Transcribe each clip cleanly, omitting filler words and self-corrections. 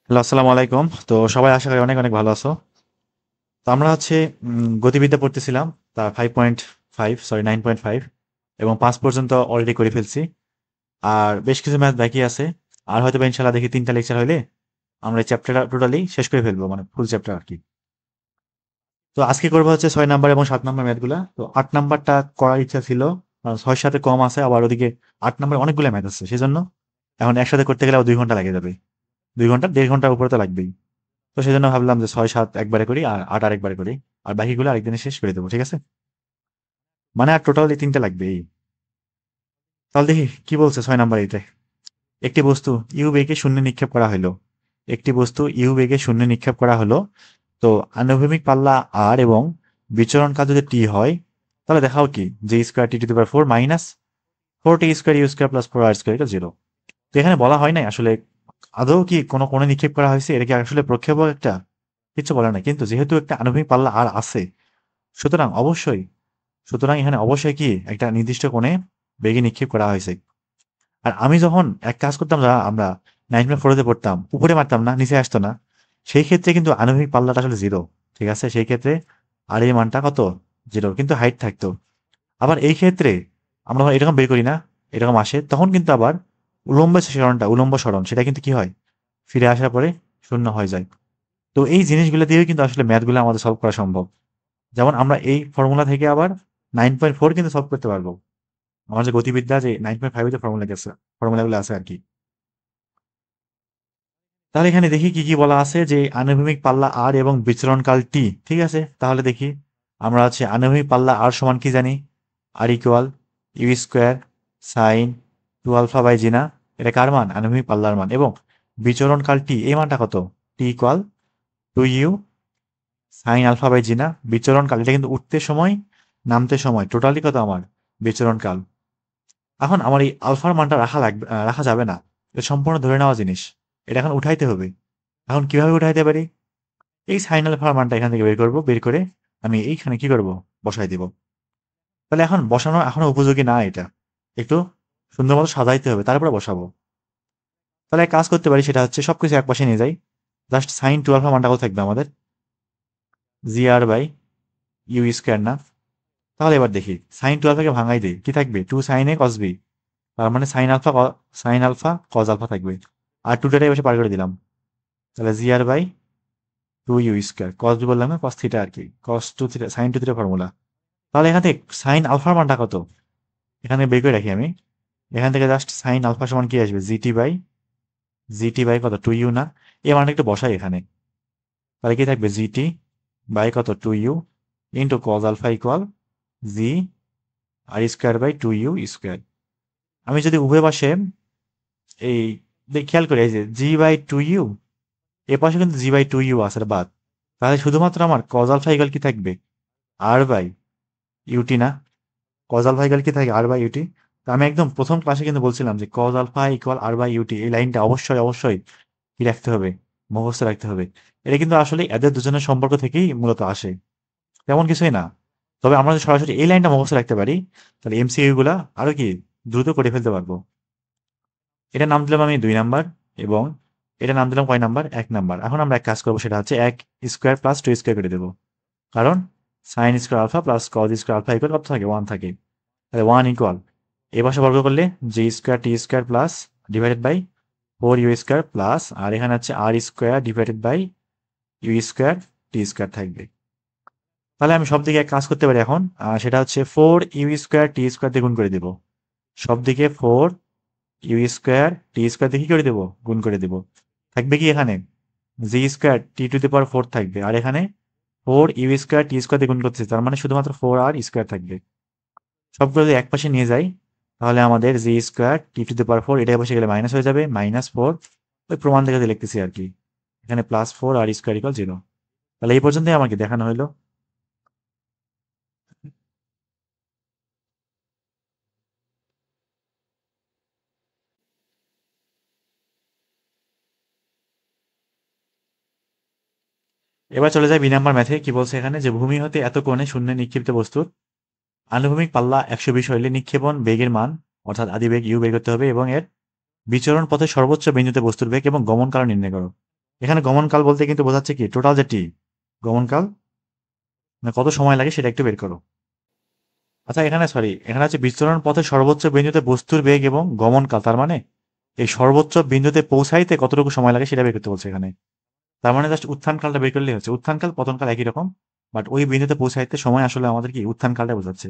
Hello, আসসালামু আলাইকুম। তো সবাই আশা করি অনেক অনেক ভালো আছো। তো আমরা গতিবিদ্যা পড়তেছিলাম, তা 5.5, সরি 9.5 এবং 5 পর্যন্ত অলরেডি করে ফেলছি। আর বেশ কিছু ম্যাথ বাকি আছে। আর হয়তো বা ইনশাল্লাহ দেখি 3টা লেকচার হইলে আমরা এই চ্যাপ্টারটা টোটালি শেষ করে ফেলবো, মানে ফুল চ্যাপ্টার আর কি। তো আজকে করবো হচ্ছে 6 নাম্বার এবং 7 নাম্বার ম্যাথগুলা। তো 8 নাম্বারটা করার ইচ্ছা ছিল, কারণ 6-এর সাথে কম আছে, আবার ওদিকে 8 নাম্বার অনেকগুলো ম্যাথ আছে, সেজন্য এখন একসাথে করতে গেলে 2 ঘন্টা লেগে যাবে। 2 ঘন্টা 1.5 ঘন্টার উপরে তো লাগবেই। তো সেজন্য ভাবলাম যে 6-7 একবারে করি আর 8 আরেকবারে করি। আর বাকিগুলো আরেকদিনে শেষ করে দেবো, ঠিক আছে? মানে আর টোটাল এই 3টা লাগবে এই। তাহলে দেখি কি বলছে 6 নাম্বার এইতে। একটি বস্তু ইউ বেগে শূন্যে নিক্ষেপ করা হলো। একটি বস্তু ইউ বেগে শূন্যে নিক্ষেপ করা হলো। তো আনুভূমিক পাল্লা আর এবং বিচরণ কাল যদি টি হয়, তাহলে দেখাও কি যে square t to the power 4 minus 4 t square u square plus 4 R square এটা 0। তো এখানে বলা হয় নাই আসলে আদৌ কি কোনো কোণে নিক্ষেপ করা হয়েছে, এটা কি আসলে প্রক্ষেপক একটা, কিছু বলে না। কিন্তু যেহেতু একটা আণবিক পাল্লা আর আছে, সুতরাং অবশ্যই সুতরাং এখানে অবশ্যই কি একটা নির্দিষ্ট কোণে বেগে নিক্ষেপ করা হয়েছে। আর আমি যখন এক কাজ করতাম, যা আমরা 9.4 পড়তাম, উপরে মারতাম না, নিচে আসতো না, সেই ক্ষেত্রে কিন্তু আণবিক পাল্লাটা আসলে 0। ঠিক আছে, সেই ক্ষেত্রে আর এই মানটা কত, 0, কিন্তু হাইট থাকতো। আবার এই ক্ষেত্রে আমরা যখন এরকম বের করি না, এরকম আসে, তখন কিন্তু আবার উলম্ব সরণ সেটা কিন্তু কি হয়, ফিরে আসার পরে শূন্য হয়ে যায়। তো এই জিনিসগুলো দিয়েও কিন্তু আসলে ম্যাথগুলো আমাদের সলভ করা সম্ভব। যেমন আমরা এই ফর্মুলা থেকে আবার 9.4 কিন্তু সলভ করতে পারবো। আমার যে গতিবিদ্যা যে 9.5 যে ফর্মুলাগুলো আছে আর কি। তাহলে এখানে দেখি কি কি বলা আছে, যে আনুভূমিক পাল্লা আর এবং বিচরণকাল টি। ঠিক আছে, তাহলে দেখি। আমরা আছে আনুভূমিক পাল্লা আর সমান কি জানি, R equal you square sine 2 alpha by G না, এটা কার মান, আনুভূমিক পাল্লার মান। এবং বিচরণকাল টি, এই মানটা কত, T equal 2u sine alpha by G না। বিচরণকাল এটা কিন্তু উঠতে সময় নামতে সময় টোটালি কত আমার বিচরণকাল। এখন আমার এই আলফার মানটা রাখা যাবে না, এটা সম্পূর্ণ ধরে নেওয়া জিনিস। এটা এখন উঠাইতে হবে। এখন কিভাবে উঠাইতে পারি, এই সাইন আলফার মানটা এখান থেকে বের করব, বের করে আমি এইখানে কি করব, বসাই দিব। তাহলে এখন বসানো এখনো উপযোগী না এটা, একটু সুন্দর মতো সাজাইতে হবে, তারপরে বসাবো। তাহলে এক কাজ করতে পারি, সেটা হচ্ছে সবকিছু এক পাশে নিয়ে যাই। জাস্ট সাইন 2 আলফা মানটা কত থাকবে আমাদের, জি আর বাই ইউ স্কোয়ার না। তাহলে এবার দেখি সাইন 2 আলফাকে ভাঙাই দিই, কি থাকবে, 2 সাইন এ কস বি। তার মানে সাইন আলফা কজ আলফা থাকবে। আর টুটাটাই বসে পার করে দিলাম। তাহলে G R by 2u square, cos B বললাম না, কস থিটা আর কি, cos two theta sine two theta formula. তাহলে এখান থেকে সাইন আলফার মানটা কত, এখানে বের করে রাখি আমি। এখান থেকে জাস্ট সাইন আলফা সমান কি আসবে, জিটি বাই কত, 2u না। এই মানটা একটু বসাই এখানে। তাহলে কি থাকবে, জিটি বাই কত, 2u into cos alpha equal g R square by 2u square. আমি যদি উভয় পাশে এই খেয়াল করি, এই যে জি বাই 2u, এ পাশে কিন্তু জি বাই 2u আছে বাদ। তাহলে শুধুমাত্র আমার কজ আলফা ইকুয়াল কি থাকবে, আর বাই ইউটি না। কজ আলফা ইকুয়াল কি থাকে, আর বাই ইউটি। তো আমি একদম প্রথম ক্লাসে কিন্তু বলছিলাম যে cos alpha equal R by u t, এই লাইনটা অবশ্যই অবশ্যই কি রাখতে হবে, মুখস্থ রাখতে হবে। এটা কিন্তু আসলে এদের দুজনের সম্পর্ক থেকেই মূলত আসে, তেমন কিছুই না। তবে আমরা যদি সরাসরি এই লাইনটা মুখস্থ রাখতে পারি, তাহলে এমসিইউ গুলা আরো কি দ্রুত করে ফেলতে পারবো। এটা নাম দিলাম আমি 2 নাম্বার, এবং এটা নাম দিলাম কয় নাম্বার, 1 নাম্বার। এখন আমরা এক কাজ করবো, সেটা হচ্ছে 1 স্কোয়ার প্লাস 2 স্কোয়ার করে দেবো। কারণ sine square alpha plus cos square alpha equal কত থাকে, 1 থাকে। তাহলে 1 ইকুয়াল, এ পাশে বর্গ করলে G square T square plus divided by 4u square plus, আর এখানে হচ্ছে R square divided by U square T square থাকবে। তাহলে আমি সব দিকে এক কাজ করতে পারি এখন, সেটা হচ্ছে 4u স্কোয়ার টি স্কোয়ার দিয়ে গুণ করে দিব। সব দিকে 4u স্কোয়ার টি স্কোয়ার দিয়ে কি করে দেবো, গুণ করে দেবো। থাকবে কি এখানে, জি square t to the power 4 থাকবে, আর এখানে 4u স্কোয়ার টি স্কোয়ার দিয়ে গুণ করতেছি, তার মানে শুধুমাত্র 4r স্কোয়ার থাকবে। সবগুলো যদি এক পাশে নিয়ে যাই, তাহলে আমাদের জি square t to the power 4 এটা বসে গেলে মাইনাস হয়ে যাবে, -4। ওই প্রমাণ থেকে লিখতেছি আর কি, এখানে +4r² = 0। তাহলে এই পর্যন্তই আমাকে দেখানো হলো। এবার চলে যায় 2 নাম্বার ম্যাথে। কি বলছে এখানে, যে ভূমি হতে এত কোণে শূন্যে নিক্ষিপ্ত বস্তুর আনুভূমিক পাল্লা 120 হইলে নিক্ষেপণ বেগের মান, অর্থাৎ আদি বেগ ইউ বের করতে হবে, এবং এর বিচরণ পথে সর্বোচ্চ বিন্দুতে বস্তুর বেগ এবং গমন কাল নির্ণয় করো। এখানে গমনকাল বলতে কিন্তু বোঝাচ্ছে কি টোটাল যে টি, গমনকাল মানে কত সময় লাগে সেটা একটু বের করো। আচ্ছা এখানে সরি, এখানে হচ্ছে বিচরণ পথে সর্বোচ্চ বিন্দুতে বস্তুর বেগ এবং গমনকাল, তার মানে এই সর্বোচ্চ বিন্দুতে পৌঁছাইতে কতটুকু সময় লাগে সেটা বের করতে বলছে এখানে। তার মানে জাস্ট উত্থানকালটা বের করলেই হচ্ছে, উত্থানকাল পতনকাল একই রকম, বাট ওই বিন্দুতে পৌঁছাইতে সময় আসলে আমাদের কি উত্থানকালটা বোঝাচ্ছে।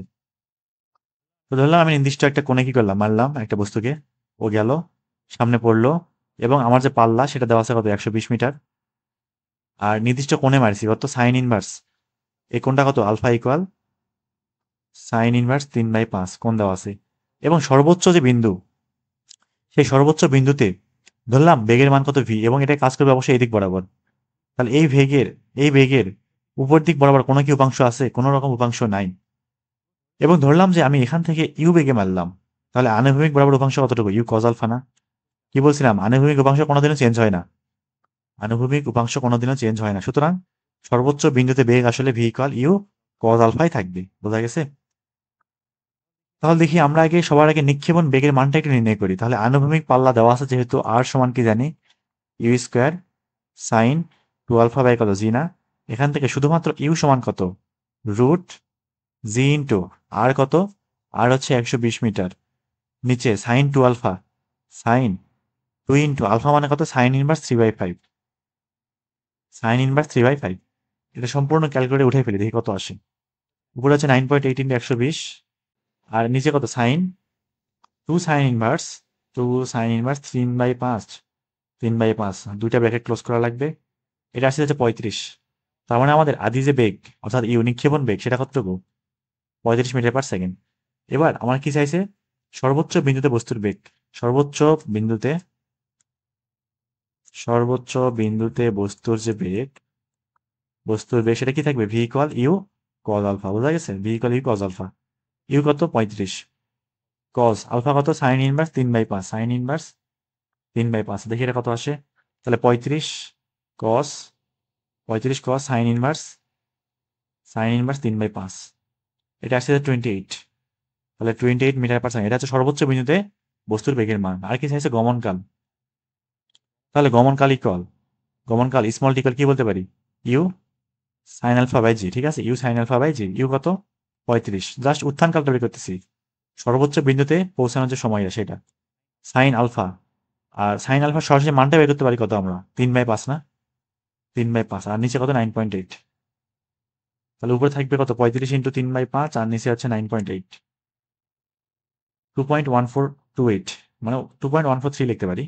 তো ধরলাম আমি নির্দিষ্ট একটা কোণে কি করলাম, মারলাম একটা বস্তুকে, ও গেল, সামনে পড়লো, এবং আমার যে পাল্লা সেটা দেওয়া আছে কত 120 মিটার, আর নির্দিষ্ট কোণে মারছি কত সাইন ইনভার্স, এই কোণটা কত আলফা ইকুয়াল সাইন ইনভার্স 3/5 কোণ দেওয়া আছে, এবং সর্বোচ্চ যে বিন্দু সেই সর্বোচ্চ বিন্দুতে ধরলাম বেগের মান কত ভি, এবং এটা কাজ করবে অবশ্যই এই দিক বরাবর। তাহলে এই বেগের উপর দিক বরাবর কোনো কি উপাংশ আছে? কোনো রকম উপাংশ নাই। এবং ধরলাম যে আমি এখান থেকে ইউ বেগে মারলাম, তাহলে আনুভূমিক বরাবর উপাংশ কতটুকু? ইউ কজ আলফা না? কি বলছিলাম? আনুভূমিক উপাংশ কোনোদিনও চেঞ্জ হয় না। আনুভূমিক উপাংশ কোনোদিনও চেঞ্জ হয় না। সুতরাং সর্বোচ্চ বিন্দুতে বেগ আসলে ভি ইকুয়াল ইউ কজ আলফাই থাকবে। বোঝা গেছে? তাহলে দেখি আমরা আগে সবার আগে নিক্ষেপণ বেগের মানটা একটু নির্ণয় করি। তাহলে আনুভূমিক পাল্লা দেওয়া আছে যেহেতু আর সমান কি জানি? U square sine 2 alpha by কত জি না? এখান থেকে শুধুমাত্র ইউ সমান কত? রুট জি ইন্টু আর কত? আর হচ্ছে 120 মিটার। নিচে sine 2 alpha, sine 2 into alpha মানে কত? Sine inverse 3/5, sine inverse 3/5। এটা সম্পূর্ণ ক্যালকুলেটে উঠে ফেলি, দেখি কত আসে। উপরে হচ্ছে 9.8 ইন্টু 120, আর নিচে কত? সাইন 2 সাইন ইনভার্স 3/5, 3/5 দুইটা ব্র্যাকেট ক্লোজ করা লাগবে। এটা আসছে হচ্ছে 35। তার মানে আমাদের আদি যে বেগ অর্থাৎ ইউ নিক্ষেপণ বেগ সেটা কতটুকু? 35 মিটার পার সেকেন্ড। এবার আমার কি চাইছে? সর্বোচ্চ বিন্দুতে বস্তুর বেগ। সর্বোচ্চ বিন্দুতে সর্বোচ্চ বিন্দুতে বস্তুর বেগ সেটা কি থাকবে? V equal u cos alpha. বোঝা গেছে? V equal u cos alpha. U কত? 35। কজ আলফা কত? Sine inverse 3/5, sine inverse 3/5। দেখি এটা কত আসে। তাহলে কস 35 কস সাইন ইনভার্স 3/5, এটা আসছে 28। তাহলে 28 মিটার পার সেকেন্ড, এটা হচ্ছে সর্বোচ্চ বিন্দুতে বস্তুর বেগের মান। আর কি চাইছে? গমনকাল। তাহলে গমনকাল স্মল টি কি বলতে পারি? U sine alpha by g. ঠিক আছে, u sine alpha by g. U কত? 35। জাস্ট উত্থানকালটা বের করতেছি, সর্বোচ্চ বিন্দুতে পৌঁছানোর যে সময়টা সেটা। সাইন আলফা, আর সাইন আলফা সরাসরি মানটা বের করতে পারি কত আমরা? 3/5 না? 3/5, আর নিচে কত? 9.8। তাহলে উপরে থাকবে কত? 35 ইন্টু 3/5, আর নিচে হচ্ছে 9.8, 2.1428, মানে 2.143 লিখতে পারি।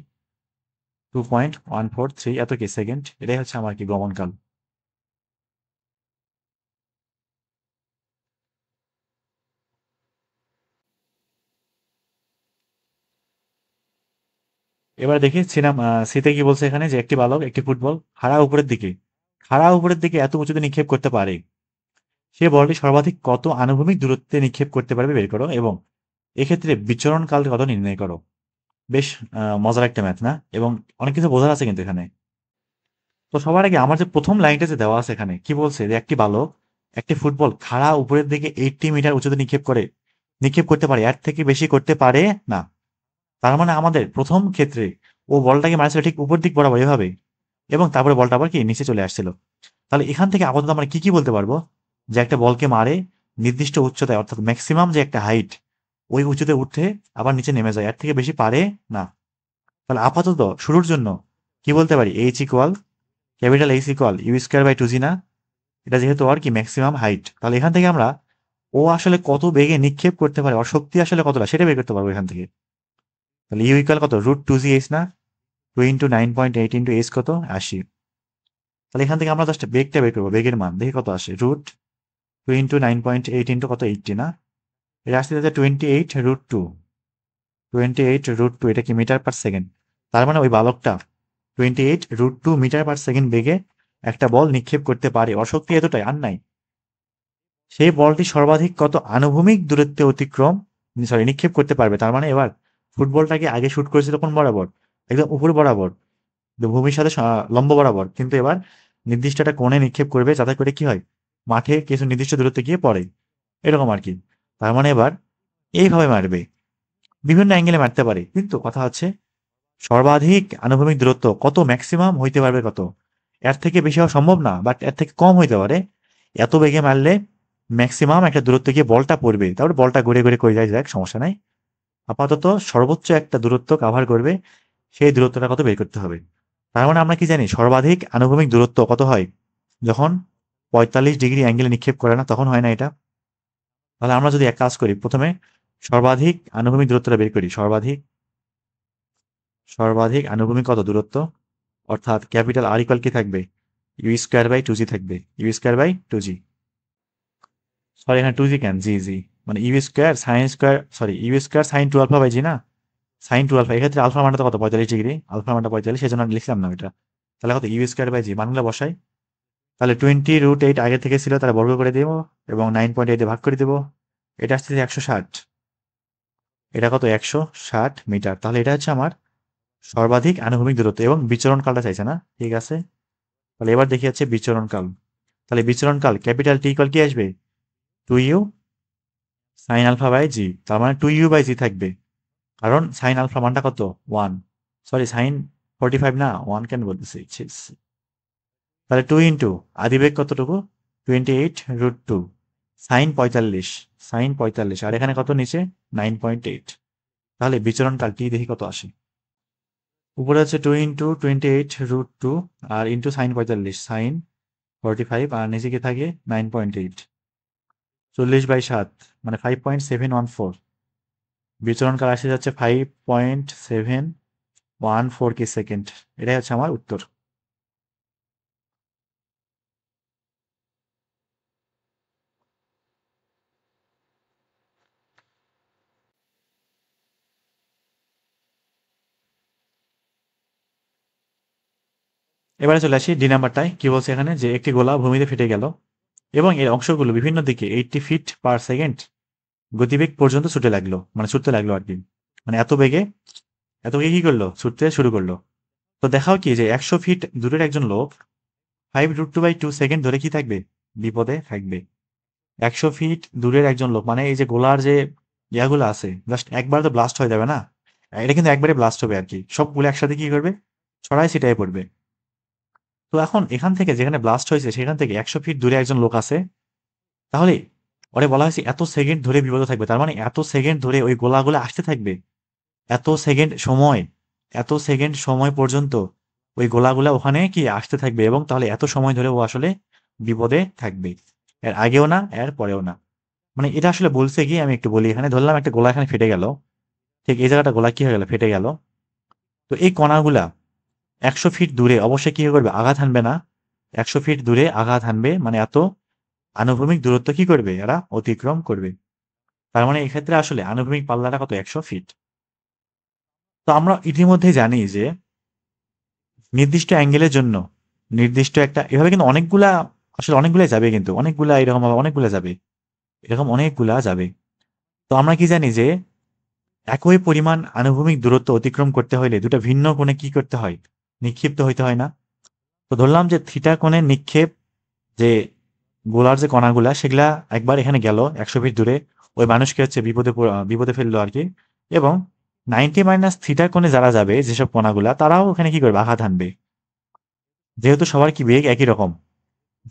2.143 এত কি সেকেন্ড, এটাই হচ্ছে আমার কি গমনকাল। এবার দেখি সিতে কি বলছে এখানে, যে একটি বালক একটি ফুটবল খাড়া উপরের দিকে এত উঁচুতে নিক্ষেপ করতে পারে, সে বলটি সর্বাধিক কত আনুভূমিক দূরত্বে নিক্ষেপ করতে পারবে বের করো, এবং এক্ষেত্রে বিচরণ কাল কত নির্ণয় করো। বেশ মজার একটা ম্যাথ না? এবং অনেক কিছু বোঝার আছে কিন্তু এখানে। তো সবার আগে আমার যে প্রথম লাইনটা যে দেওয়া আছে এখানে কি বলছে, যে একটি বালক একটি ফুটবল খাড়া উপরের দিকে 80 মিটার উঁচুতে নিক্ষেপ করতে পারে, এর থেকে বেশি করতে পারে না। তার মানে আমাদের প্রথম ক্ষেত্রে ও বলটাকে মারছিল ঠিক উপর দিক বরাবর এভাবে, এবং তারপরে বলটা আবার কি নিচে চলে আসছিল। তাহলে এখান থেকে আপাতত আমরা কি বলতে পারবো? যে একটা বলকে মারে নির্দিষ্ট উচ্চতায়, অর্থাৎ ম্যাক্সিমাম যে একটা হাইট, ওই উঁচুতে উঠে আবার নিচে নেমে যায়, এর থেকে বেশি পারে না। তাহলে আপাতত শুরুর জন্য কি বলতে পারি? H equal you square by 2g না? এটা যেহেতু আর কি ম্যাক্সিমাম হাইট, তাহলে এখান থেকে আমরা ও আসলে কত বেগে নিক্ষেপ করতে পারে, ওর শক্তি আসলে কতটা সেটা বের করতে পারবো এখান থেকে। তাহলে ইউ ইকুয়াল কত? √2gh না? 2 ইন্টু 9.8 ইন্টু এইচ কত? 80। তাহলে এখান থেকে আমরা জাস্ট বেগটা বের করবো, বেগের মান দেখি কত আসে। √2 ইন্টু 9.8 ইন্টু কত? 80 না? এটা আসতে যাচ্ছে 28 √2, এটা কি মিটার পার সেকেন্ড। তার মানে ওই বালকটা 28 √2 মিটার পার সেকেন্ড বেগে একটা বল নিক্ষেপ করতে পারে, ওর শক্তি এতটাই, আর নাই। সেই বলটি সর্বাধিক কত আনুভূমিক দূরত্বে নিক্ষেপ করতে পারবে। তার মানে এবার ফুটবলটাকে আগে শুট করেছিল কোন বরাবর? একদম উপর বরাবর, ভূমির সাথে লম্ব বরাবর, কিন্তু এবার নির্দিষ্ট একটা কোণে নিক্ষেপ করবে যাতে করে কি হয়, মাঠে কিছু নির্দিষ্ট দূরত্বে গিয়ে পড়ে, এরকম আর কি। তার মানে এবার এইভাবে মারবে, বিভিন্ন অ্যাঙ্গেলে মারতে পারে, কিন্তু কথা হচ্ছে সর্বাধিক আনুভূমিক দূরত্ব কত, ম্যাক্সিমাম হইতে পারবে কত, এর থেকে বেশি হওয়া সম্ভব না, বাট এর থেকে কম হইতে পারে। এত বেগে মারলে ম্যাক্সিমাম একটা দূরত্ব গিয়ে বলটা পড়বে, তারপরে বলটা ঘুরে ঘুরে কই যায় যাক, সমস্যা নাই। আপাতত সর্বোচ্চ একটা দূরত্ব কাভার করবে, সেই দূরত্বটা কত বের করতে হবে। তার মানে আমরা কি জানি সর্বাধিক আনুভূমিক দূরত্ব কত হয়, যখন 45 ডিগ্রি অ্যাঙ্গেলে নিক্ষেপ করে না তখন হয় না এটা। তাহলে আমরা যদি এক কাজ করি, প্রথমে সর্বাধিক আনুভূমিক দূরত্বটা বের করি। সর্বাধিক আনুভূমিক কত দূরত্ব, অর্থাৎ ক্যাপিটাল আর ইকুয়াল কি থাকবে, you square by two G থাকবে, you square by two G. Sorry, এখানে টু জি কেন, জি জি, মানে U square sine square, sorry U square sine two alpha by G না, সাইন টু আলফা। এক্ষেত্রে alpha মানটা তো কত, 45 degree, alpha মানটা 45, সেজন্য আমি লিখলাম না এটা। তাহলে কত, ইউ স্কোয়ার বাই জি, মানগুলো বসাই। তাহলে 20√8 আগে থেকে ছিল, তারা বর্গ করে দেবো এবং 9.8 ভাগ করে দেবো। এটা আসছে 160, এটা কত, 160 মিটার। তাহলে এটা হচ্ছে আমার সর্বাধিক আনুভূমিক দূরত্ব, এবং বিচরণ কালটা চাইছে না, ঠিক আছে। তাহলে এবার দেখি হচ্ছে বিচরণ কাল। তাহলে বিচরণ কাল ক্যাপিটাল টি ইকুয়াল কি আসবে, 2u সাইন আলফা বাই জি। তার মানে 2u বাই জি থাকবে, কারণ সাইন আলফা মানটা কত, 1, সরি সাইন 45 না, 1 কেন বলতেছি, তাহলে 2 ইন্টু আদিবেগ কতটুকু, 28√2 সাইন 45, আর এখানে কত নিচে 9.8। তাহলে বিচরণ কাল টি দেখি কত আসে। উপরে হচ্ছে 2 ইন্টু 28√2 আর ইন্টু সাইন 45, সাইন 45, আর নিচে কি থাকে 9.8, 40/7 মানে 5.714। বিচরণ কাল আসে যাচ্ছে 5.714 কি সেকেন্ড। এটাই হচ্ছে আমার উত্তর। এবারে চলে আসি ডি নাম্বারটায়। কি বলছে এখানে, যে একটি গোলা ভূমিতে ফেটে গেল এবং এর অংশগুলো বিভিন্ন দিকে 80 ফিট পার সেকেন্ড গতিবেগ পর্যন্ত ছুটে লাগলো, মানে ছুটতে লাগলো আর কি, মানে এত বেগে কি করলো, ছুটতে শুরু করলো। তো দেখাও কি যে 100 ফিট দূরের একজন লোক 5√2/2 সেকেন্ড ধরে কি থাকবে, বিপদে থাকবে। 100 ফিট দূরের একজন লোক মানে এই যে গোলার যে ইয়াগুলো আছে, জাস্ট একবার তো ব্লাস্ট হয়ে যাবে না, এটা কিন্তু একবারে ব্লাস্ট হবে আর কি, সবগুলো একসাথে কি করবে, ছড়াই ছিটাই পড়বে। তো এখন এখান থেকে যেখানে ব্লাস্ট হয়েছে সেখান থেকে 100 ফিট দূরে একজন লোক আছে, তাহলে ওরে বলা হয়েছে এত সেকেন্ড ধরে বিপদ থাকবে, তার মানে এত সেকেন্ড ধরে ওই গোলাগুলো আসতে থাকবে, এত সেকেন্ড সময়, এত সেকেন্ড সময় পর্যন্ত ওই গোলাগুলা ওখানে কি আসতে থাকবে, এবং তাহলে এত সময় ধরে ও আসলে বিপদে থাকবে, এর আগেও না এর পরেও না। মানে এটা আসলে বলছে কি, আমি একটু বলি। এখানে ধরলাম একটা গোলা এখানে ফেটে গেল, ঠিক এই জায়গাটা গোলা কি হয়ে গেল, ফেটে গেল। তো এই কণাগুলা 100 ফিট দূরে অবশ্যই কি করবে, আঘাত হানবে না, 100 ফিট দূরে আঘাত হানবে, মানে এত আনুভূমিক দূরত্ব কি করবে, এরা অতিক্রম করবে। তার মানে এক্ষেত্রে আসলে আনুভূমিক পাল্লাটা কত, 100 ফিট। তো আমরা ইতিমধ্যে জানি যে নির্দিষ্ট অ্যাঙ্গেলের জন্য নির্দিষ্ট একটা, এভাবে কিন্তু অনেকগুলা, আসলে অনেকগুলা যাবে, কিন্তু অনেকগুলা এরকম হবে, অনেকগুলা যাবে, এরকম অনেকগুলা যাবে। তো আমরা কি জানি যে একই পরিমাণ আনুভূমিক দূরত্ব অতিক্রম করতে হলে দুটো ভিন্ন কোণে কি করতে হয়, নিক্ষিপ্ত হইতে হয় না। তো ধরলাম যে থিটা কোণে নিক্ষেপ, যে গোলার যে কণাগুলা সেগুলা একবার এখানে গেল 100 ফিট দূরে, ওই মানুষকে হচ্ছে বিপদে ফেললো আর কি, এবং 90 - থিটা কোণে যারা যাবে যেসব কণাগুলা, তারাও ওখানে কি করবে, আঘাত হানবে। যেহেতু সবার কি বেগ একই রকম,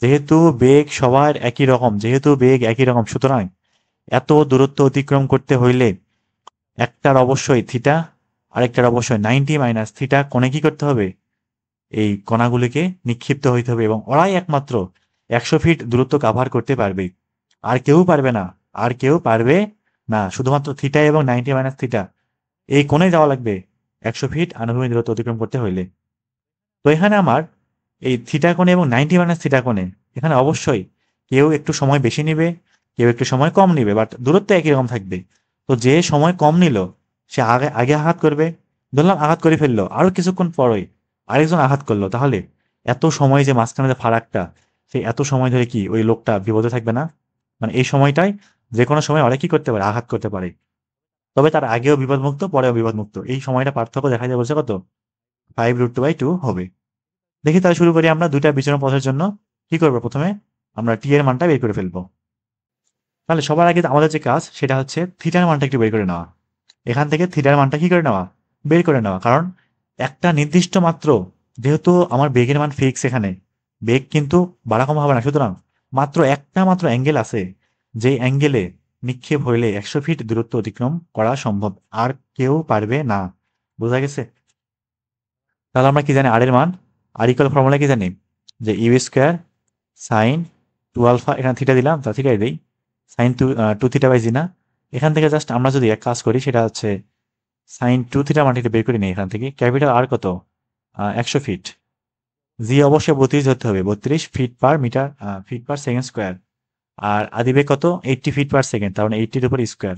যেহেতু বেগ একই রকম, সুতরাং এত দূরত্ব অতিক্রম করতে হইলে একটার অবশ্যই থিটা, আরেকটার অবশ্যই 90 - থিটা কোণে কি করতে হবে, এই কণাগুলিকে নিক্ষিপ্ত হইতে হবে, এবং ওরাই একমাত্র 100 ফিট দূরত্ব কাভার করতে পারবে, আর কেউ পারবে না, শুধুমাত্র থিটা এবং 90 - থিটা এই কোণে যাওয়া লাগবে 100 ফিট আনুভূমিক দূরত্ব অতিক্রম করতে হইলে। তো এখানে আমার এই থিটা কোণে এবং 90 - থিটা কোণে এখানে অবশ্যই কেউ একটু সময় বেশি নিবে, কেউ একটু সময় কম নিবে, বাট দূরত্ব একই রকম থাকবে। তো যে সময় কম নিল সে আগে আগে আঘাত করবে, ধরলাম আঘাত করে ফেললো, আরো কিছুক্ষণ পরই আরেকজন আঘাত করলো, তাহলে এত সময় যে মাঝখানে যে ফারাকটা, সেই এত সময় ধরে কি ওই লোকটা বিপদে থাকবে না, মানে এই সময়টাই যে কোনো সময় অনেক কি করতে পারে, আঘাত করতে পারে। তবে তার আগেও বিপদমুক্ত, পরেও বিপদমুক্ত, এই সময়টা পার্থক্য দেখা যায় বলছে কত, 5√2/2 হবে। দেখি তাহলে শুরু করি আমরা দুইটা বিচরণ পথের জন্য। কি করবো, প্রথমে আমরা টি এর মানটা বের করে ফেলবো। তাহলে সবার আগে আমাদের যে কাজ সেটা হচ্ছে থিটার মানটা একটু বের করে নেওয়া। এখান থেকে থিটার মানটা কি করে নেওয়া, বের করে নেওয়া, কারণ একটা নির্দিষ্ট মাত্র, যেহেতু আমার বেগের মান ফিক্স, এখানে বেগ কিন্তু বাড়া কমা হবে না, সুতরাং মাত্র অ্যাঙ্গেল আছে, যে অ্যাঙ্গেলে নিক্ষেপ হইলে 100 ফিট দূরত্ব অতিক্রম করা সম্ভব, আর কেউ পারবে না। বোঝা গেছে? তাহলে আমরা কি জানি আর এর মান? আর ইকুয়াল ফর্মুলা কি জানি? যে ইউ স্কোয়ার সাইন 2α, এখানে থিটা দিলাম, তা থিটাই দেই, সাইন 2 2 থিটা/জি না? এখান থেকে জাস্ট আমরা যদি এক কাজ করি, সেটা হচ্ছে সাইন 2 থিটা মানটা বের করে নিই এখান থেকে। ক্যাপিটাল আর কত? 100 ফিট। জি অবশ্যই 32 ধরতে হবে, 32 ফিট পার সেকেন্ড স্কোয়ার। আর আদিবেগ কত? 80 ফিট পার সেকেন্ড, তার মানে 80-র উপর স্কোয়ার।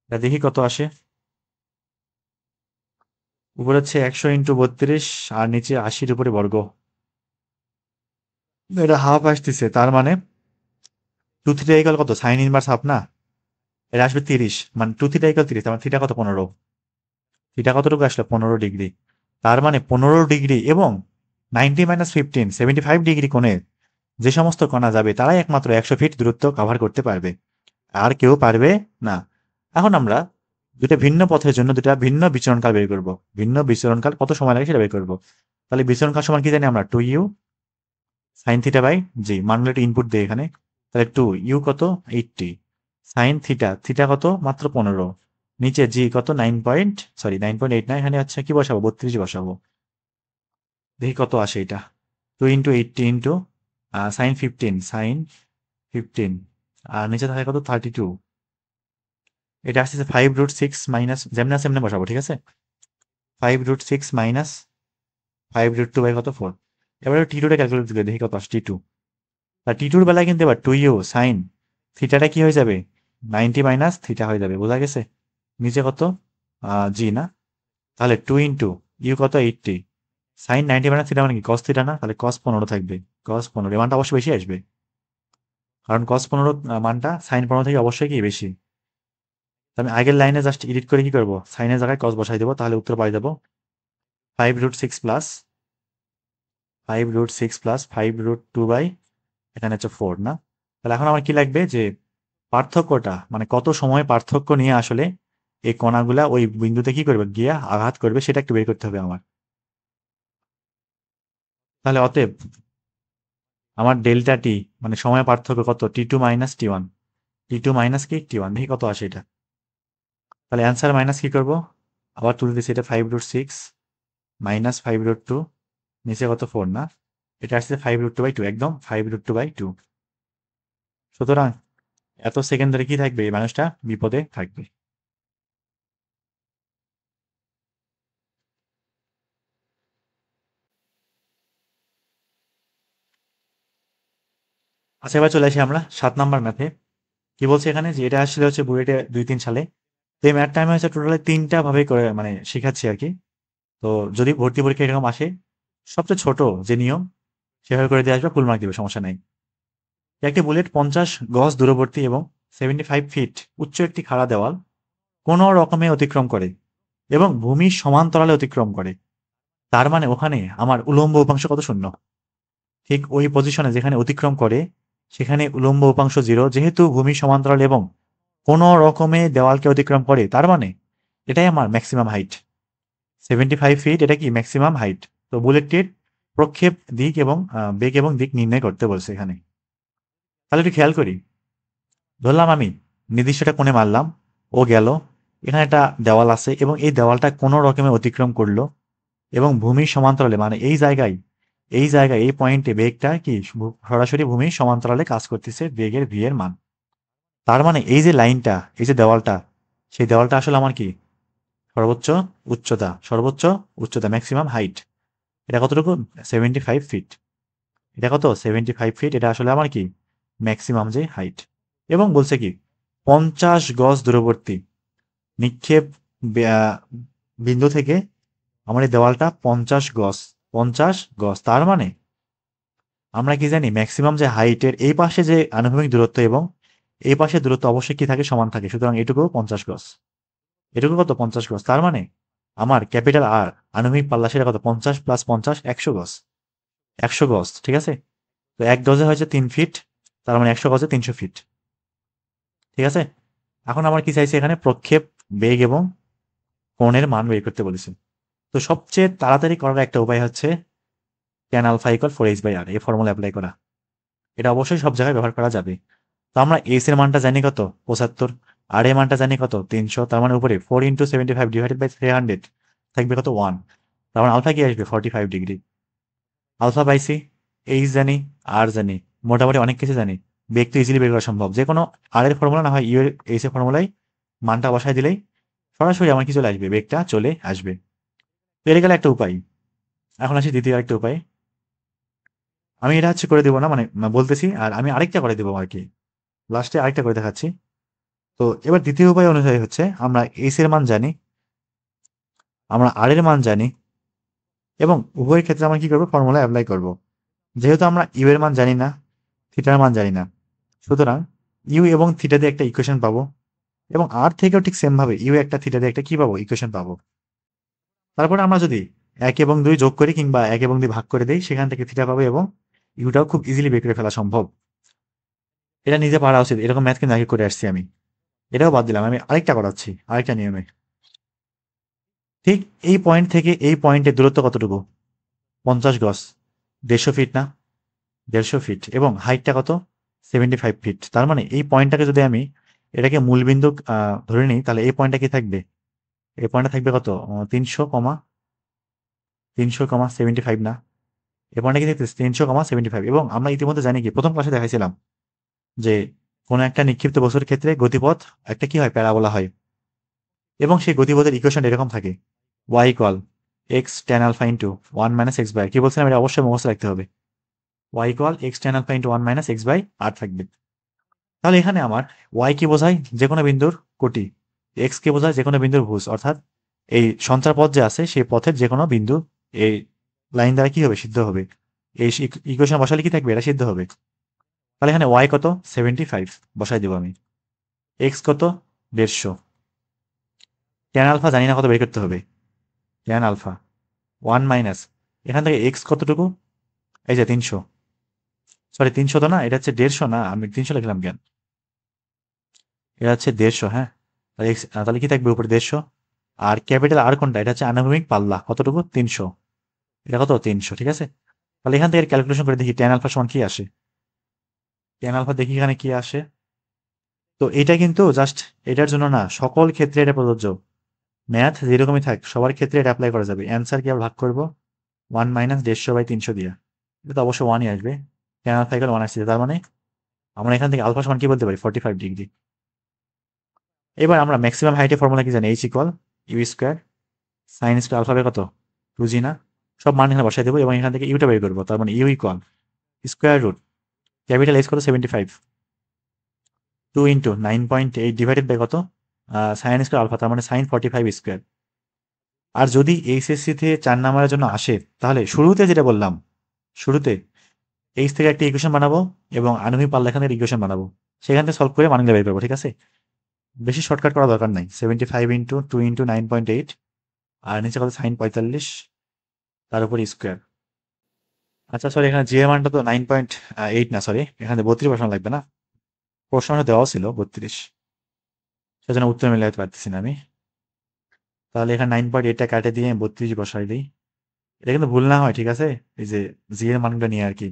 এটা দেখি কত আসে। উপরে হচ্ছে 100 × 32, আর নিচে 80-র উপরে বর্গ। এটা হাফ আসতেছে, তার মানে 2 থিটা কত? সাইন ইনভার্স হাফ না? এটা আসবে 30, মানে 2 থিটা 30, তার মানে থিটা কত? 15। থিটা কতটুকু আসলে? 15 ডিগ্রি। তার মানে 15 ডিগ্রি এবং 90 - 15 75 ডিগ্রি কোণে যে সমস্ত কণা যাবে, তারাই একমাত্র 100 ফিট দূরত্ব কভার করতে পারবে, আর কেউ পারবে না। এখন আমরা দুটা ভিন্ন পথের জন্য দুটা ভিন্ন বিচরণকাল বের করব। ভিন্ন বিচরণকাল কত সময় লাগে সেটা বের করব। তাহলে বিচরণকাল সমান কি জানি আমরা? 2u sign থিটা/জি। মানগুলো একটু ইনপুট দিই এখানে। তাহলে 2u কত? 80 সাইন থিটা, থিটা কত? মাত্র 15। নিচে জি কত? 9.8 না, এখানে হচ্ছে কি বসাবো? 32 বসাবো। দেখি কত আসে এটা। 2 × 80 × সাইন 15, আর নিচে থাকে কত? 32। এটা আসতেছে 5√6 মাইনাস, যেমন আছে এমনি বসাবো, ঠিক আছে? 5√6 মাইনাস 5√2/কত? 4। এবারে টি2টা ক্যালকুলেট করে দেখি কত আসে টি2। আর টি2-র বেলায় কিন্তু এবার 2u সাইন থিটাটা কি হয়ে যাবে? 90 - থিটা হয়ে যাবে। বোঝা গেছে? নিচে কত? জি না? তাহলে 2 × ইউ কত? 80 সাইন 90 - থিটা মানে কি? কস থিটা না? তাহলে কস 15 থাকবে। কস 15 এর মানটা অবশ্যই বেশি আসবে, কারণ কস 15 মানটা সাইন 15 থেকে অবশ্যই কি বেশি। তো আমি আগের লাইনে জাস্ট এডিট করে কি করবো? সাইনের জায়গায় কস বসাই দেবো, তাহলে উত্তর পাই যাবো 5√6 প্লাস 5√6 প্লাস 5√2 এখানে হচ্ছে 4 না? তাহলে এখন আমার কি লাগবে? যে পার্থক্যটা, মানে কত সময় পার্থক্য নিয়ে আসলে এই কণাগুলা ওই বিন্দুতে কি করবে? গিয়ে আঘাত করবে, সেটা একটু বের করতে হবে আমার। তাহলে অতএব আমার ডেল্টা টি, মানে সময় পার্থক্য কত? টি2 - টি1। টি2 মাইনাস কি? টি1। দেখি কত আসে এটা। তাহলে অ্যান্সার মাইনাস কি করব? আবার তুলে দিচ্ছি, এটা 5√6 মাইনাস 5√2, নিচে কত? 4 না? এটা আসছে 5√2/2, একদম 5√2/2। সুতরাং এত সেকেন্ড ধরে কি থাকবে? এই মানুষটা বিপদে থাকবে। আচ্ছা, এবার চলে আসি আমরা 7 নাম্বার ম্যাথে। কি বলছে এখানে? যে এটা আসলে হচ্ছে বুয়েটে 2-3 সালে। তো এই ম্যাথটা আমি হচ্ছে টোটালি 3টা ভাবে করে মানে শিখাচ্ছি আর কি। তো যদি ভর্তি পরীক্ষা এরকম আসে, সবচেয়ে ছোট যে নিয়ম সেভাবে করে দিয়ে আসবে, ফুল মার্ক দিবে, সমস্যা নাই। একটি বুলেট 50 গজ দূরবর্তী এবং 75 ফিট উচ্চ একটি খাড়া দেওয়াল কোনো রকমে অতিক্রম করে এবং ভূমির সমান্তরালে অতিক্রম করে। তার মানে ওখানে আমার উলম্ব উপাংশ কত? 0। ঠিক ওই পজিশনে যেখানে অতিক্রম করে, সেখানে উলম্ব উপাংশ 0, যেহেতু ভূমির সমান্তরাল এবং কোনো রকমে দেওয়ালকে অতিক্রম করে, তার মানে এটাই আমার ম্যাক্সিমাম হাইট। 75 ফিট, এটা কি ম্যাক্সিমাম হাইট। তো বুলেটটির প্রক্ষেপ দিক এবং বেগ এবং দিক নির্ণয় করতে বলছে এখানে। তাহলে একটু খেয়াল করি। ধরলাম আমি নির্দিষ্ট একটা কোণে মারলাম, ও গেল, এখানে একটা দেওয়াল আছে এবং এই দেওয়ালটা কোনো রকমে অতিক্রম করলো এবং ভূমির সমান্তরালে, মানে এই জায়গায় এই পয়েন্টে বেগটা কি সরাসরি ভূমির সমান্তরালে কাজ করতেছে, বেগের ভি এর মান। তার মানে এই যে লাইনটা, এই যে দেওয়ালটা, সেই দেওয়ালটা আসলে আমার কি? সর্বোচ্চ উচ্চতা ম্যাক্সিমাম হাইট। এটা কতটুকু? 75 ফিট। এটা কত? 75 ফিট। এটা আসলে আমার কি? ম্যাক্সিমাম যে হাইট। এবং বলছে কি 50 গজ দূরবর্তী নিক্ষেপ বিন্দু থেকে আমার এই দেওয়ালটা 50 গজ। 50 গজ, তার মানে আমরা কি জানি? ম্যাক্সিমাম যে হাইটের এই পাশে যে আনুভূমিক দূরত্ব এবং এই পাশে দূরত্ব অবশ্যই কি থাকে? সমান থাকে। সুতরাং এটুকু 50 গজ। এটুকু কত? 50 গজ। তার মানে আমার ক্যাপিটাল আর আনুভূমিক পাল্লা সেটা কত? 50 প্লাস 50 100 গজ। 100 গজ, ঠিক আছে? তো 1 গজে হয়েছে 3 ফিট, তার মানে 100 গজে 300 ফিট। ঠিক আছে? এখন আমার কি চাইছে? এখানে প্রক্ষেপ, বেগ এবং কোণের মান বের করতে বলেছে। তো তো সবচেয়ে তাড়াতাড়ি করার একটা উপায় হচ্ছে ট্যান আলফা ইকুয়াল 4h/r এই ফর্মুলা অ্যাপ্লাই করা। এটা অবশ্যই সব জায়গায় ব্যবহার করা যাবে। তো আমরা এস এর মানটা জানি কত 75, আর এর মানটা জানি কত 300, তার মানে উপরে 4 × 75 ডিভাইডেড বাই 300 থাকবে কত 1, তার মানে আলফা কি আসবে 45 ডিগ্রি। আলফা পাইছি, এইচ জানি, আর জানি, মোটামুটি অনেক কিছু জানি, বেগ তো ইজিলি বের করা সম্ভব। যে কোনো আর এর ফর্মুলা না হয় ইউ এর এইচ এর ফর্মুলায় মানটা বসাই দিলেই সরাসরি আমার কি চলে আসবে, বেগটা চলে আসবে। তো এটা গেলে একটা উপায়। এখন আসি দ্বিতীয় আরেকটা উপায়। আমি এটা হচ্ছে করে দেবো না, মানে বলতেছি, আর আমি আরেকটা করে দেবো আর কি, লাস্টে আরেকটা করে দেখাচ্ছি। তো এবার দ্বিতীয় উপায় অনুযায়ী হচ্ছে আমরা এইচ এর মান জানি, আমরা আর এর মান জানি, এবং উভয়ের ক্ষেত্রে আমরা কি করবো, ফর্মুলা অ্যাপ্লাই করব। যেহেতু আমরা ইউ এর মান জানি না, থিটার মান জানি না, সুতরাং ইউ এবং থিটা দিয়ে একটা ইকুয়েশন পাবো, এবং আর থেকেও ঠিক সেম ভাবে ইউ একটা থিটা দিয়ে একটা কি পাবো, ইকুয়েশন পাবো। তারপরে আমরা যদি 1 এবং 2 যোগ করি কিংবা 1 এবং 2 ভাগ করে দিই, সেখান থেকে থিটা পাবো এবং ইউটাও খুব ইজিলি বের করে ফেলা সম্ভব। এটা নিজে পারা উচিত, এরকম ম্যাথ কিন্তু আগে করে আসছি আমি। এটাও বাদ দিলাম, আমি আরেকটা করাচ্ছি আরেকটা নিয়মে। ঠিক এই পয়েন্ট থেকে এই পয়েন্টের দূরত্ব কতটুকু, 50 গজ, 150 ফিট না, 150 ফিট, এবং হাইটটা কত 75 ফিট। তার মানে এই পয়েন্টটাকে যদি আমি এটাকে মূলবিন্দু ধরে নিই, তাহলে এই পয়েন্টটা কি থাকবে, এই পয়েন্টটা থাকবে কত 300,75 না, এই পয়েন্টটা কি থাকতেছে 300,75। এবং আমরা ইতিমধ্যে জানি কি প্রথম ক্লাসে দেখাইছিলাম যে কোনো একটা নিক্ষিপ্ত বস্তুর ক্ষেত্রে গতিপথ একটা কি হয়, প্যারাবোলা হয়, এবং সেই গতিপথের ইকুয়েশন এরকম থাকে, y equal x tan alpha into 1 - x/r। কি বলছিলাম, এটা অবশ্যই মুখস্থ রাখতে হবে। y equal x tan alpha into 1 - x/r থাকবে। তাহলে এখানে আমার y কি বোঝায়, যে কোনো বিন্দুর কোটি, x কে বোঝায় যে কোনো বিন্দুর ভুজ, অর্থাৎ এই সঞ্চার পথ যে আছে সেই পথের যে কোনো বিন্দু এই লাইন দ্বারা কি হবে, সিদ্ধ হবে। এই ইকুয়েশন বসালে কি থাকবে, এটা সিদ্ধ হবে। তাহলে এখানে y কত 75 বসাই দেবো আমি, x কত 150, ট্যান আলফা জানি না কত বের করতে হবে, ট্যান আলফা 1 মাইনাস এখান থেকে x কতটুকু, এই যে 300, সরি 300 তো না, এটা হচ্ছে 150, না আমি 300 লিখলাম কেন, এটা হচ্ছে 150, হ্যাঁ। তাহলে তাহলে কি থাকবে উপরে 150, আর ক্যাপিটাল আর কোনটা, এটা হচ্ছে আনুভূমিক পাল্লা কতটুকু 300, এটা কত 300, ঠিক আছে। তাহলে এখান থেকে ক্যালকুলেশন করে দেখি ট্যান আলফা সমান কি আসে, ট্যান আলফা দেখি এখানে কি আসে। তো এটা কিন্তু জাস্ট এটার জন্য না, সকল ক্ষেত্রে এটা প্রযোজ্য। ম্যাথ যেরকমই থাক সবার ক্ষেত্রে এটা অ্যাপ্লাই করা যাবে। অ্যান্সার কি ভাগ করবো 1 - 150/300 দিয়ে, এটা তো অবশ্যই 1ই আসবে, ট্যান আলফা ইকুয়াল 1 আসছে, তার মানে আমরা এখান থেকে আলফা সমান কি বলতে পারি 45 ডিগ্রি। এবার আমরা ম্যাক্সিমাম হাইটের ফর্মুলা কি জানি, H equal you square sine square alpha কত 2g না, সব মান এখানে বসাই দেবো এবং এখান থেকে ইউটা বের করবো। তার মানে u equal square root capital H কত 75, 2 ইন্টু 9.8 ডিভাইডেড বাই কত সাইন স্কোয়ার আলফা, তার মানে সাইন 45 স্কোয়ার। আর যদি এইচএসসি তে 4 নাম্বারের জন্য আসে, তাহলে শুরুতে যেটা বললাম, শুরুতে এইচ থেকে একটা ইকুয়েশন বানাবো এবং আণবিক পাল্লা এখানে ইকুয়েশন বানাবো, সেখান থেকে সলভ করে মানগুলো বের করবো, ঠিক আছে। বেশি শর্টকাট করা দরকার নাই। 75 ইন্টু 2 ইন্টু 9.8, আর নিচে কত সাইন 45, তার উপর স্কোয়ার। আচ্ছা সরি, এখানে জি এর মানটা তো 9.8 না, সরি এখানে 32 বসানো লাগবে না, প্রশ্ন দেওয়া ছিল 32, সেজন্য উত্তর মিলাতে পারতেছি না আমি। তাহলে এখানে 9.8টা কাটে দিয়ে 32 বসাই দিই, এটা কিন্তু ভুল না হয়, ঠিক আছে। এই যে জি এর মানগুলো নিয়ে আর কি,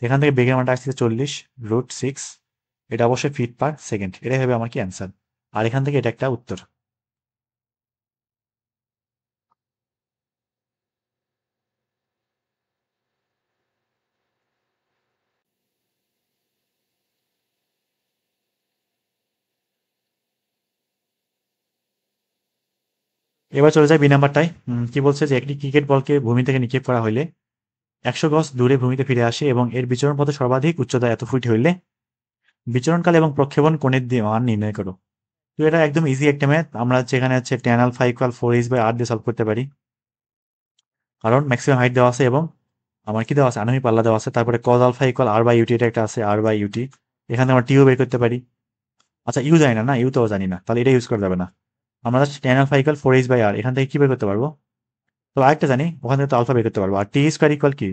এখান থেকে বেগের মানটা আসছে 40 √6, এটা অবশ্যই ফিট পার সেকেন্ড, এটাই হবে আমার কি অ্যান্সার। আর এখান থেকে এটা একটা উত্তর। এবার চলে যায় বি নাম্বারটায়। কি বলছে যে একটি ক্রিকেট বলকে ভূমি থেকে নিক্ষেপ করা হইলে 100 গজ দূরে ভূমিতে ফিরে আসে এবং এর বিচরণ পথে সর্বাধিক উচ্চতা এত ফুট হইলে বিচরণকাল এবং প্রক্ষেপণ কোণের দিয়ে মান নির্ণয় করো। তো এটা একদম ইজি একটা ম্যাথ, আমরা যেখানে হচ্ছে ট্যান আলফা ইকুয়াল 4h/r দিয়ে সলভ করতে পারি, কারণ ম্যাক্সিমাম হাইট দেওয়া আছে এবং আমার কি দেওয়া আছে, আনুমিক পাল্লা দেওয়া আছে। তারপরে কজ আলফা ইকুয়াল r/ut, এটা একটা আছে r/ut, এখানে আমরা টিও বের করতে পারি। আচ্ছা ইউ জানি না, না ইউ তো জানি না, তাহলে এটা ইউজ করা যাবে না। আমরা just tan alpha equal 4h/r এখান থেকে কি বের করতে পারবো, তো আরেকটা জানি, ওখান থেকে তো আলফা বের করতে পারবো। আর টি স্কোয়ার ইকুয়াল কি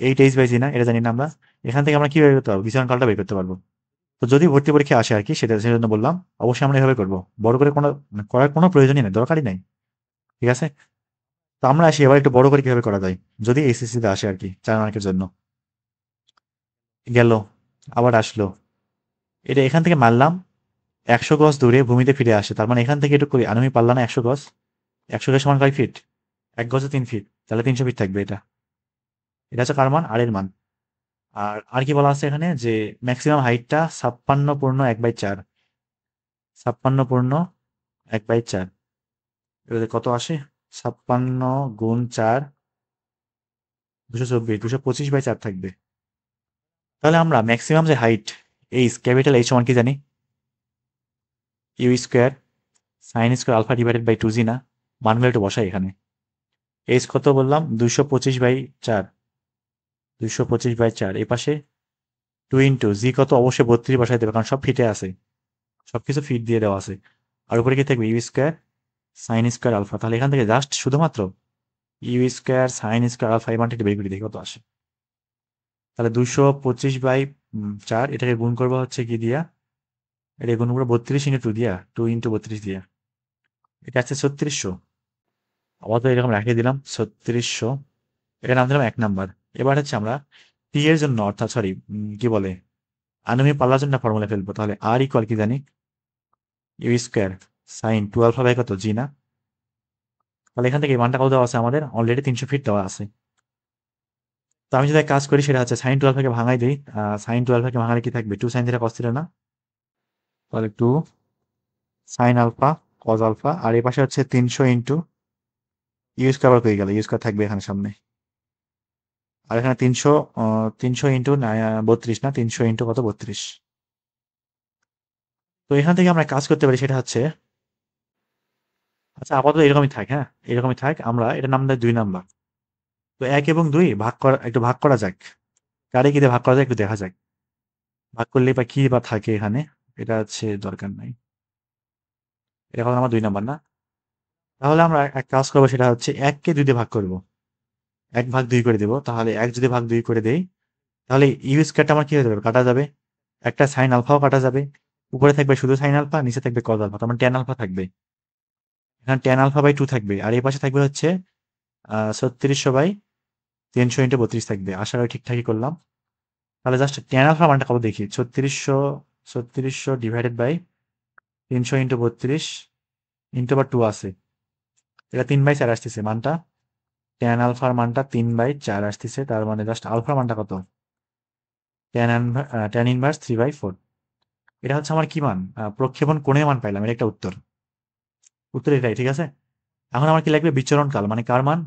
8h/g না, এটা জানি না আমরা, এখান থেকে আমরা কি বের করতে পারবো, বিচরণ কালটা বের করতে পারবো। তো যদি ভর্তি পরীক্ষা আসে আর কি, সেটা সেজন্য বললাম, অবশ্যই আমরা এভাবে করবো, বড় করে কোনো করার কোনো প্রয়োজনই নেই, দরকারই নাই, ঠিক আছে। তো আমরা আসি এবার একটু বড় করে কিভাবে করা যায়, যদি এইচএসসিতে আসে আর কি 4 মার্কের জন্য। গেল, আবার আসলো, এটা এখান থেকে মারলাম 100 গজ দূরে ভূমিতে ফিরে আসে, তার মানে এখান থেকে একটু করি আনুমি পারলাম না 100 গজ, 100 গজ সমান কয় ফিট, 1 গজে 3 ফিট, তাহলে 300 ফিট থাকবে এটা। এটা হচ্ছে কার মান, আর এর মান। আর কি বলা আছে এখানে যে ম্যাক্সিমাম হাইটটা 56 পূর্ণ 1/4, 56 পূর্ণ 1/4, এটাতে কত আসে, 56 গুণ 4, 224, 225/4 থাকবে। তাহলে আমরা ম্যাক্সিমাম যে হাইট, এইচ ক্যাপিটাল এইচ সমান কি জানি, u square sine square alpha divided by 2 g না, মানগুলো একটু বসাই এখানে। এইচ কত বললাম, 225/4, 225/4, এ পাশে 2 × জি কত, অবশ্যই 32 বসাই দেবে কারণ সব ফিটে আছে, সবকিছু ফিট দিয়ে দেওয়া আছে। আর উপরে কি থাকবে, you square sine square alpha, তাহলে এখান থেকে জাস্ট শুধুমাত্র u square sine square alpha এই মানটা একটু বের করে দেখি কত আসে। তাহলে 225/4, এটাকে গুণ করবো হচ্ছে কি দিয়া, এটা গুণ করবো 32 × 2 দিয়া, 2 × 32 দিয়া, এটা আছে 3600। আপাতত এরকম রাখিয়ে দিলাম 3600, এটা নাম দিলাম 1 নাম্বার। এবার হচ্ছে আমরা টি এর জন্য, অর্থাৎ সরি কি বলে, আনুমি পাল্লার জন্য ফর্মুলা ফেলবো। তাহলে আর ইকুয়াল কি জানি, u square sine 2 alpha by কত, জি না। তাহলে এখান থেকে এই মানটা কত দেওয়া আছে আমাদের, অলরেডি 300 ফিট দেওয়া আছে। তো আমি যদি এক কাজ করি, সেটা হচ্ছে সাইন 12 কে ভাঙাই দিই, সাইন 12 কে ভাঙালে কি থাকবে, 2 sin θ cos θ না, তাহলে 2 sin আলফা cos আলফা, আর এই পাশে হচ্ছে 300 ইন্টু ইউ স্কোয়ার হয়ে গেল, ইউ স্কোয়ার থাকবে এখানে সামনে, আর এখানে 300, 300 ইন্টু 32 না, 300 ইন্টু কত, 32। তো এখান থেকে আমরা কাজ করতে পারি, সেটা হচ্ছে, আচ্ছা আপাতত এরকমই থাক, হ্যাঁ এরকমই থাক, আমরা এটা নাম দেয় 2 নাম্বার। তো 1 এবং 2 ভাগ করা, একটু ভাগ করা যাক, কারে কি দিয়ে ভাগ করা যায় একটু দেখা যাক, ভাগ করলে বা কি বা থাকে এখানে, এটা হচ্ছে দরকার নাই, এটা হলো আমার 2 নাম্বার না। তাহলে আমরা এক কাজ করবো, সেটা হচ্ছে 1 কে 2 দিয়ে ভাগ করব, 1/2 করে দেবো। তাহলে 1 যদি ভাগ 2 করে দেই, তাহলে ইউ স্কোয়ারটা আমার কি হয়ে যাবে, কাটা যাবে, একটা সাইন আলফাও কাটা যাবে, উপরে থাকবে শুধু সাইন আলফা, নিচে থাকবে কজ আলফা, তার মানে ট্যান আলফা থাকবে, এখানে ট্যান আলফা বাই 2 থাকবে, আর এই পাশে থাকবে হচ্ছে 3600/300 × 32 থাকবে। আশা করি ঠিকঠাকই করলাম। তাহলে জাস্ট ট্যান আলফা মানটা কত দেখি, 3600 ডিভাইডেড বাই 300 × 32 ইন্টু আবার 2 আছে, এটা 3/4 আসতেছে মানটা, ট্যান আলফার মানটা 3/4 আসতেছে, তার মানে জাস্ট আলফার মানটা কত, ট্যান ইনভার্স 3/4। এটা হচ্ছে আমার কি মান, প্রক্ষেপণ কোণের মান পাইলাম, এটা একটা উত্তর, উত্তর এটাই, ঠিক আছে। এখন আমার কি লাগবে, বিচরণ কাল, মানে কার মান,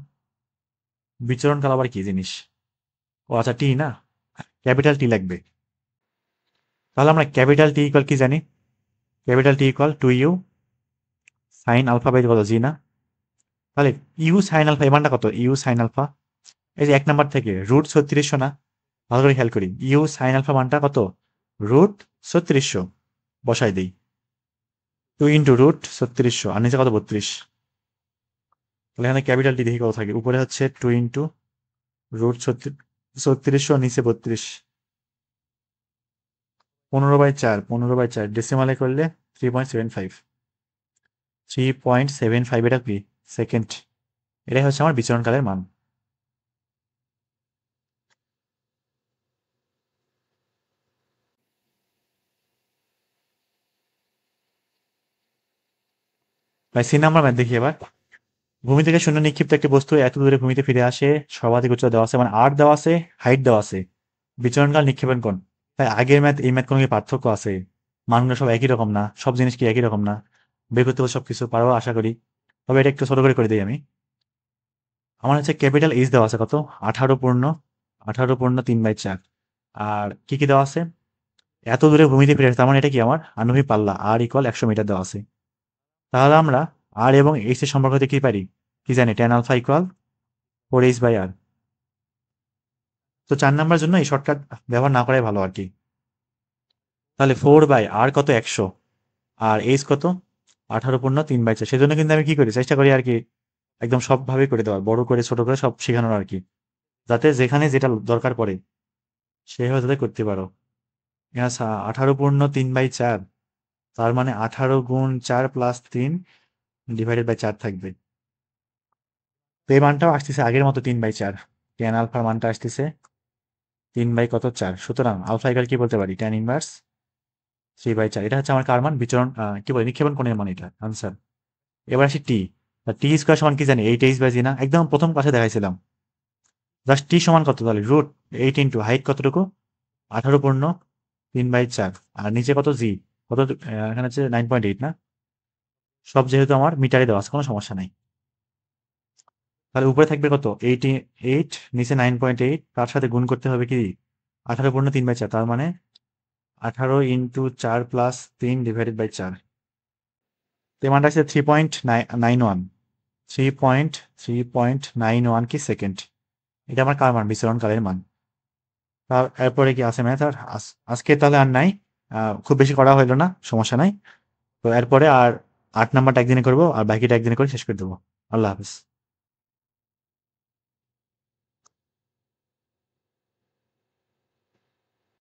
বিচরণ কাল আবার কি জিনিস, ও আচ্ছা টি না, ক্যাপিটাল টি লাগবে। তাহলে আমরা ক্যাপিটাল টি ইকুয়াল কি জানি, capital T equal 2u sine alpha by কত, জি না। তাহলে ইউ সাইন আলফা, এই মানটা কত, ইউ সাইন আলফা, এই যে 1 নাম্বার থেকে রুট 3600 না, ভালো করে খেয়াল করি, ইউ সাইন আলফা মানটা কত, রুট 3600, বসাই দিই, 2 × √3600, আর নিচে কত, 32। তাহলে এখানে ক্যাপিটাল টি দেখি কত থাকে, উপরে হচ্ছে 2 × √3600, নিচে 32, 15/4, 15/4 ডেসিমালে করলে 3.75, 3.75, এটা কি সেকেন্ড, এটাই হচ্ছে আমার বিচরণকালের মান। ভাই সি নাম্বার ম্যাথ দেখি এবার। ভূমি থেকে শূন্য নিক্ষিপ্ত একটি বস্তু এত দূরে ভূমিতে ফিরে আসে, সর্বাধিক উচ্চতা দেওয়া আছে, মানে আর দেওয়া আছে, হাইট দেওয়া আছে, বিচরণকাল নিক্ষেপণ কোণ। তাই আগের ম্যাথ এই ম্যাথ কোনো কি পার্থক্য আছে, মানগুলো সব একই রকম না, সব জিনিস কি একই রকম না, বের করতে হবে সবকিছু পারবো আশা করি। তবে এটা একটু ছোট করে দিই আমি। আমার হচ্ছে ক্যাপিটাল এইচ দেওয়া আছে কত, 18 পূর্ণ 3/4, আর কি কি দেওয়া আছে, এত দূরে ভূমিতে ফিরে আসে, তার মানে এটা কি আমার আণবিক পাল্লা আর ইকুয়াল 100 মিটার দেওয়া আছে। তাহলে আমরা আর এবং এইচ এর সম্পর্ক হতে কি পারি, কি জানি, ট্যান আলফা ইকুয়াল 4h/r। তো 4 নাম্বার জন্য এই শর্টকাট ব্যবহার না করাই ভালো আর কি। তাহলে 4/r কত, 100, আর এইচ কত, 18 পূর্ণ 3/4, সেজন্য কিন্তু আমি কি করি, চেষ্টা করি আর কি একদম সবভাবে করে দেওয়ার, বড় করে ছোট করে সব শেখানোর আর কি, যাতে যেখানে যেটা দরকার পড়ে সেভাবে যাতে করতে পারো। 18 পূর্ণ 3/4, তার মানে 18 × 4 + 3 / 4 থাকবে। তো এই মানটাও আসতেছে আগের মতো 3/4, ট্যান আলফার মানটা আসতেছে 3/4, সুতরাং আলফা ইকুয়াল কি বলতে পারি, ট্যান ইনভার্স 3/4। এটা হচ্ছে আমার কার মান, বিচরণ কি বলে, নিক্ষেপণ কোণের মান, এটা আনসার। এবার আসি টি, টি স্কোয়ার সমান কি জানি, 8h/g না, একদম প্রথম ক্লাসে দেখাইছিলাম। জাস্ট টি সমান কত তাহলে, √8 ইন্টু হাইট কতটুকু, 18 পূর্ণ 3/4, আর নিচে কত জি, কত, এখানে হচ্ছে 9.8 না, সব যেহেতু আমার মিটারে দেওয়া আছে কোনো সমস্যা নাই। তাহলে উপরে থাকবে কত, 88, নিচে 9.8, তার সাথে গুণ করতে হবে কি 18 পূর্ণ 3/4, তার মানে 18 ইন্টু 4 প্লাস 3 ডিভাইডেড বাই 4। তো এই মানটা আসছে 3.91, 3.91 কি সেকেন্ড। এটা আমার কার মান, বিচরণ কালের মান। তার এরপরে কি আছে ম্যাথ, আর আজকে তাহলে আর নাই, খুব বেশি করা হইলো না, সমস্যা নাই। তো এরপরে আর 8 নাম্বারটা একদিনে করবো, আর বাকিটা একদিনে করে শেষ করে দেবো। আল্লাহ হাফিজ।